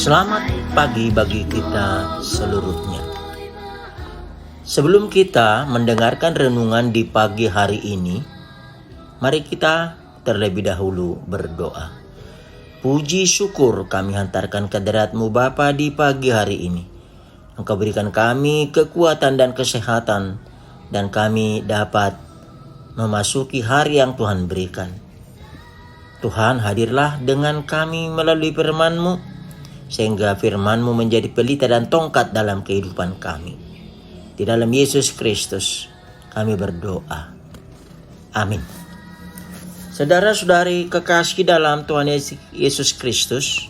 Selamat pagi bagi kita seluruhnya. Sebelum kita mendengarkan renungan di pagi hari ini, mari kita terlebih dahulu berdoa. Puji syukur kami hantarkan ke hadirat-Mu Bapa di pagi hari ini. Engkau berikan kami kekuatan dan kesehatan, dan kami dapat memasuki hari yang Tuhan berikan. Tuhan, hadirlah dengan kami melalui firman-Mu, sehingga firman-Mu menjadi pelita dan tongkat dalam kehidupan kami. Di dalam Yesus Kristus kami berdoa. Amin. Saudara-saudari kekasih dalam Tuhan Yesus Kristus,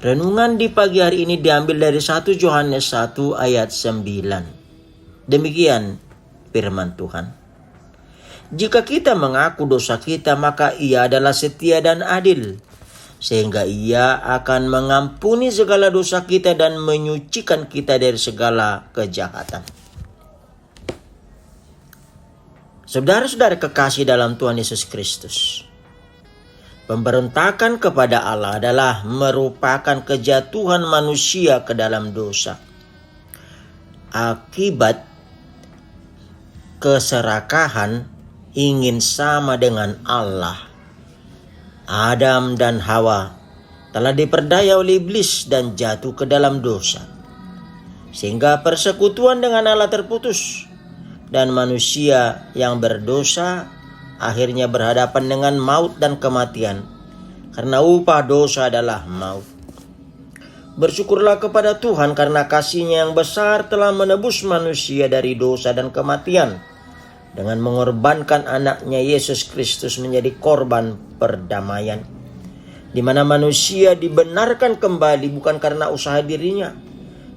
renungan di pagi hari ini diambil dari 1 Yohanes 1 ayat 9. Demikian firman Tuhan. Jika kita mengaku dosa kita, maka Ia adalah setia dan adil, sehingga Ia akan mengampuni segala dosa kita dan menyucikan kita dari segala kejahatan. Saudara-saudara kekasih dalam Tuhan Yesus Kristus, pemberontakan kepada Allah adalah merupakan kejatuhan manusia ke dalam dosa. Akibat keserakahan ingin sama dengan Allah, Adam dan Hawa telah diperdaya oleh iblis dan jatuh ke dalam dosa, sehingga persekutuan dengan Allah terputus, dan manusia yang berdosa akhirnya berhadapan dengan maut dan kematian, karena upah dosa adalah maut. Bersyukurlah kepada Tuhan karena kasih-Nya yang besar telah menebus manusia dari dosa dan kematian, dengan mengorbankan anaknya Yesus Kristus menjadi korban perdamaian, di mana manusia dibenarkan kembali bukan karena usaha dirinya,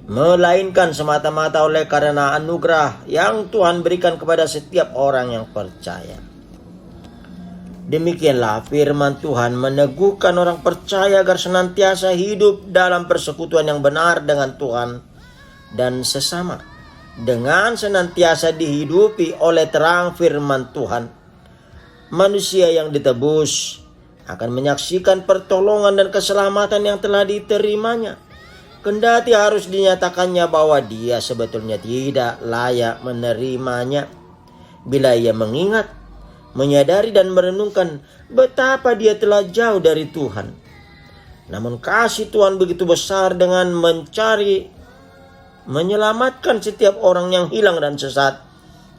melainkan semata-mata oleh karena anugerah yang Tuhan berikan kepada setiap orang yang percaya. Demikianlah firman Tuhan meneguhkan orang percaya agar senantiasa hidup dalam persekutuan yang benar dengan Tuhan dan sesama, dengan senantiasa dihidupi oleh terang firman Tuhan. Manusia yang ditebus akan menyaksikan pertolongan dan keselamatan yang telah diterimanya, kendati harus dinyatakannya bahwa dia sebetulnya tidak layak menerimanya. Bila ia mengingat, menyadari dan merenungkan betapa dia telah jauh dari Tuhan. Namun kasih Tuhan begitu besar dengan menyelamatkan setiap orang yang hilang dan sesat,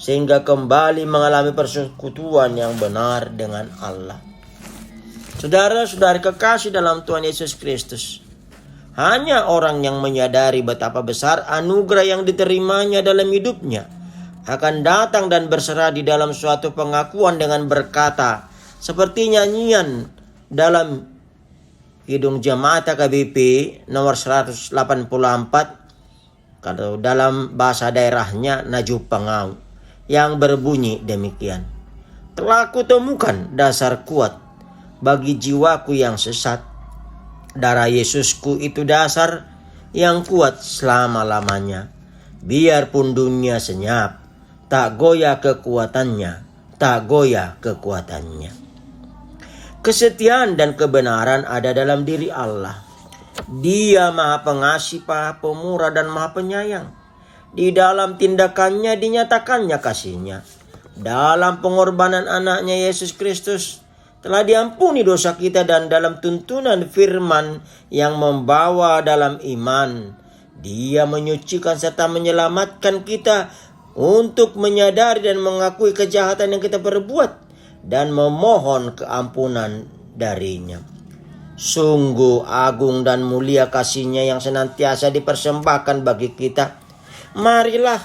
sehingga kembali mengalami persekutuan yang benar dengan Allah. Saudara-saudari kekasih dalam Tuhan Yesus Kristus, hanya orang yang menyadari betapa besar anugerah yang diterimanya dalam hidupnya akan datang dan berserah di dalam suatu pengakuan dengan berkata, seperti nyanyian dalam Kidung Jemaat KBP nomor 184, kalau dalam bahasa daerahnya Naju Pangau, yang berbunyi demikian. Telah kutemukan dasar kuat bagi jiwaku yang sesat. Darah Yesusku itu dasar yang kuat selama-lamanya. Biarpun dunia senyap, tak goyah kekuatannya, tak goyah kekuatannya. Kesetiaan dan kebenaran ada dalam diri Allah. Dia Maha Pengasih, Maha Pemurah, dan Maha Penyayang. Di dalam tindakannya dinyatakannya kasih-Nya. Dalam pengorbanan anaknya Yesus Kristus telah diampuni dosa kita, dan dalam tuntunan firman yang membawa dalam iman, Dia menyucikan serta menyelamatkan kita untuk menyadari dan mengakui kejahatan yang kita perbuat dan memohon keampunan darinya. Sungguh agung dan mulia kasih-Nya yang senantiasa dipersembahkan bagi kita. Marilah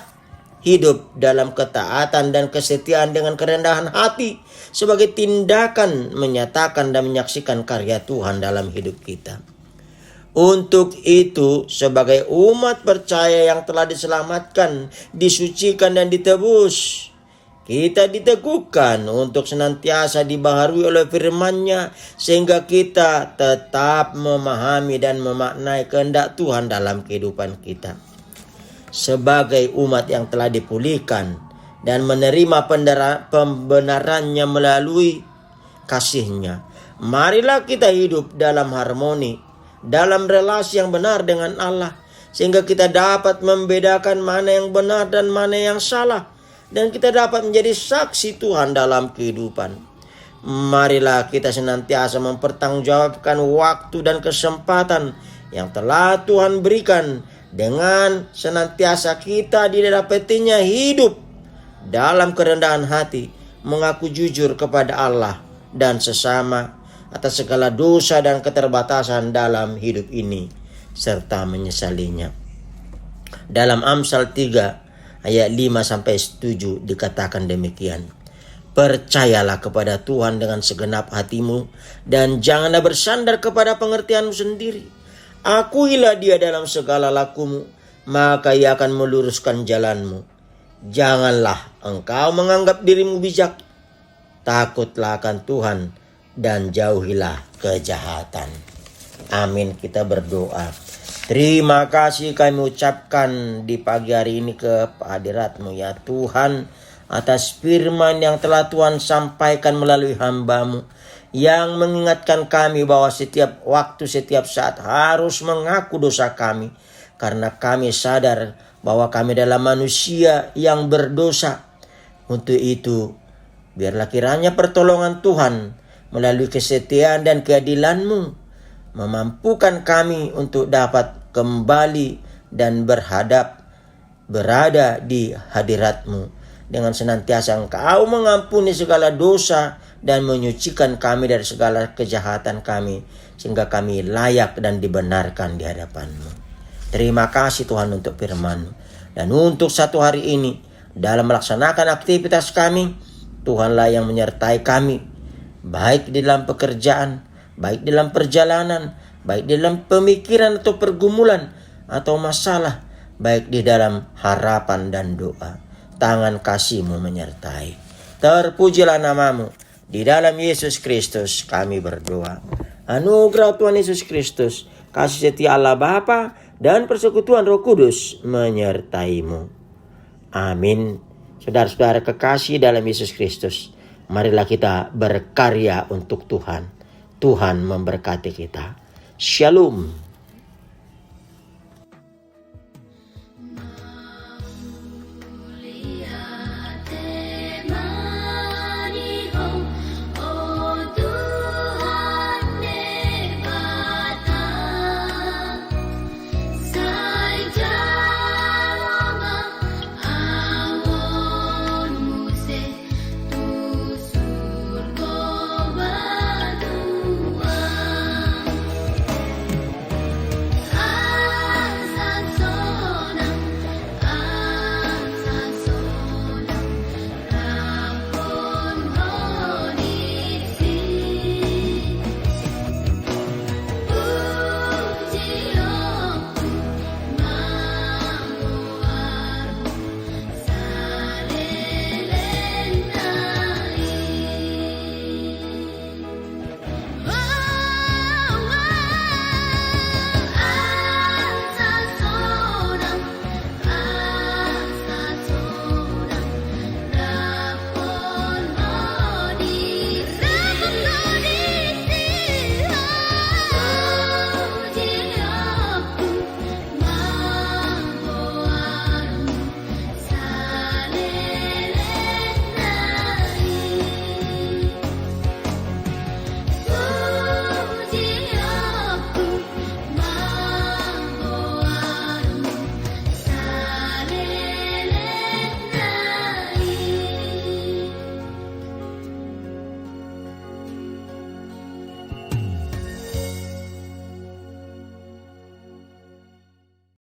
hidup dalam ketaatan dan kesetiaan dengan kerendahan hati sebagai tindakan menyatakan dan menyaksikan karya Tuhan dalam hidup kita. Untuk itu, sebagai umat percaya yang telah diselamatkan, disucikan dan ditebus, kita diteguhkan untuk senantiasa dibaharui oleh firman-Nya, sehingga kita tetap memahami dan memaknai kehendak Tuhan dalam kehidupan kita. Sebagai umat yang telah dipulihkan dan menerima pembenarannya melalui kasih-Nya, marilah kita hidup dalam harmoni dalam relasi yang benar dengan Allah, sehingga kita dapat membedakan mana yang benar dan mana yang salah, dan kita dapat menjadi saksi Tuhan dalam kehidupan. Marilah kita senantiasa mempertanggungjawabkan waktu dan kesempatan yang telah Tuhan berikan, dengan senantiasa kita didapatinya hidup dalam kerendahan hati, mengaku jujur kepada Allah dan sesama atas segala dosa dan keterbatasan dalam hidup ini, serta menyesalinya. Dalam Amsal 3 ayat 5-7 dikatakan demikian. Percayalah kepada Tuhan dengan segenap hatimu, dan janganlah bersandar kepada pengertianmu sendiri. Akuilah Dia dalam segala lakumu, maka Ia akan meluruskan jalanmu. Janganlah engkau menganggap dirimu bijak. Takutlah akan Tuhan dan jauhilah kejahatan. Amin. Kita berdoa. Terima kasih kami ucapkan di pagi hari ini ke hadirat-Mu ya Tuhan, atas firman yang telah Tuhan sampaikan melalui hamba-Mu, yang mengingatkan kami bahwa setiap waktu, setiap saat harus mengaku dosa kami, karena kami sadar bahwa kami adalah manusia yang berdosa. Untuk itu, biarlah kiranya pertolongan Tuhan melalui kesetiaan dan keadilan-Mu memampukan kami untuk dapat kembali dan berada di hadirat-Mu, dengan senantiasa Engkau mengampuni segala dosa dan menyucikan kami dari segala kejahatan kami, sehingga kami layak dan dibenarkan di hadapan-Mu. Terima kasih Tuhan untuk firman-Mu. Dan untuk satu hari ini, dalam melaksanakan aktivitas kami, Tuhanlah yang menyertai kami, baik di dalam pekerjaan, baik dalam perjalanan, baik dalam pemikiran atau pergumulan atau masalah, baik di dalam harapan dan doa. Tangan kasih-Mu menyertai. Terpujilah nama-Mu. Di dalam Yesus Kristus kami berdoa. Anugerah Tuhan Yesus Kristus, kasih setia Allah Bapa, dan persekutuan Roh Kudus menyertai-Mu. Amin. Saudara-saudara kekasih dalam Yesus Kristus, marilah kita berkarya untuk Tuhan. Tuhan memberkati kita. Shalom.